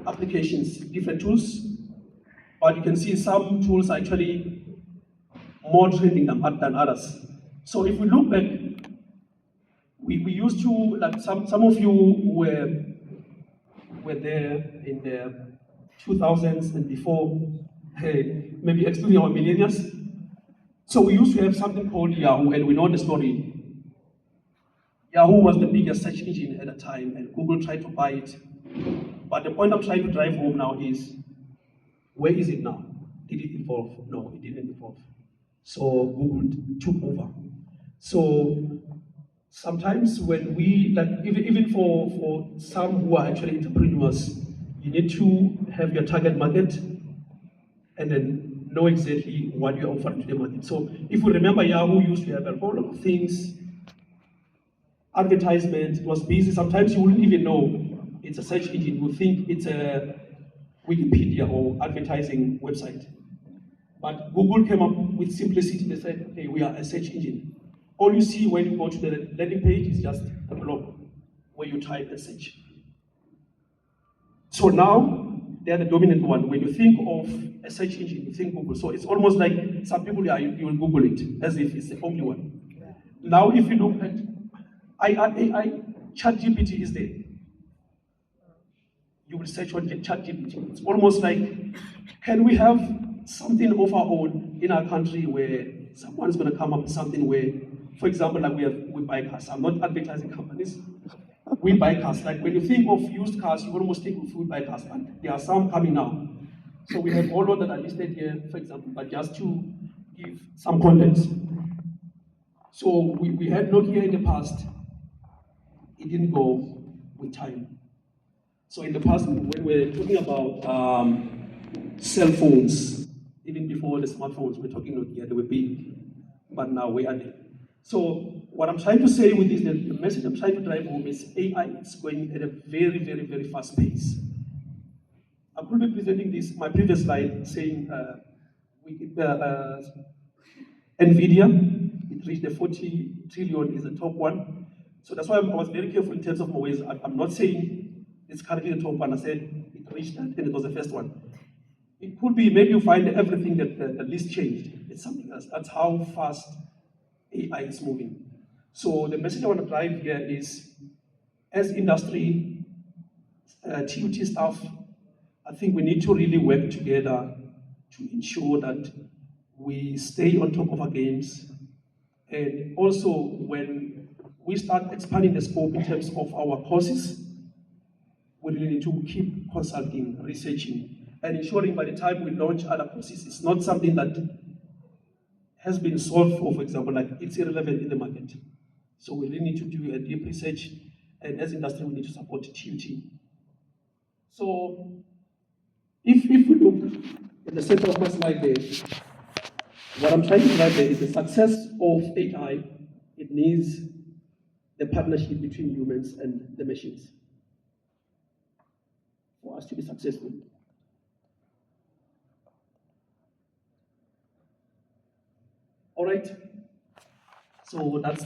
applications, different tools, but you can see some tools are actually more trending than others. So if we look back, we used to, like some of you were there in the 2000s and before, maybe excluding our millennials. So we used to have something called Yahoo, and we know the story. Yahoo was the biggest search engine at the time, and Google tried to buy it. But the point I'm trying to drive home now is, where is it now? Did it evolve? No, it didn't evolve. So Google took over. So sometimes when we, like even for some who are actually entrepreneurs, you need to have your target market and then know exactly what you're offering to the market. So if you remember, Yahoo used to have a whole lot of things, advertisement, it was busy. Sometimes you wouldn't even know it's a search engine. You would think it's a Wikipedia or advertising website. But Google came up with simplicity. They said, hey, we are a search engine. All you see when you go to the landing page is just a blog where you type and search. So now, they're the dominant one. When you think of a search engine, you think Google. So it's almost like some people, you will Google it as if it's the only one. Yeah. Now, if you look at AI, ChatGPT is there. You will search on ChatGPT. It's almost like, can we have something of our own in our country where someone's going to come up with something where, for example, like we buy cars. I'm not advertising companies. We buy cars. Like when you think of used cars, you almost think of we buy cars, but there are some coming now. So we have all of that are listed here, for example, but just to give some context. So we had Nokia in the past. It didn't go with time. So in the past, when we're talking about cell phones, even before the smartphones, we're talking Nokia, they were big, but now where are they? So what I'm trying to say with this, the message I'm trying to drive home is AI is going at a very, very, very fast pace. I could be presenting this, my previous slide, saying NVIDIA, it reached the 40 trillion, is the top one. So that's why I was very careful in terms of my ways. I'm not saying it's currently the top one. I said it reached that and it was the first one. It could be, maybe you find everything that the list changed. It's something else. That's how fast AI is moving. So the message I want to drive here is, as industry, TUT staff, I think we need to really work together to ensure that we stay on top of our games. And also, when we start expanding the scope in terms of our courses, we really need to keep consulting, researching, and ensuring by the time we launch other courses, it's not something that has been solved for example, like it's irrelevant in the market. So we really need to do a deep research, and as industry, we need to support TUT. So if we look at the center of my slide there, what I'm trying to drive there is the success of AI. It needs the partnership between humans and the machines for us to be successful. All right, so that's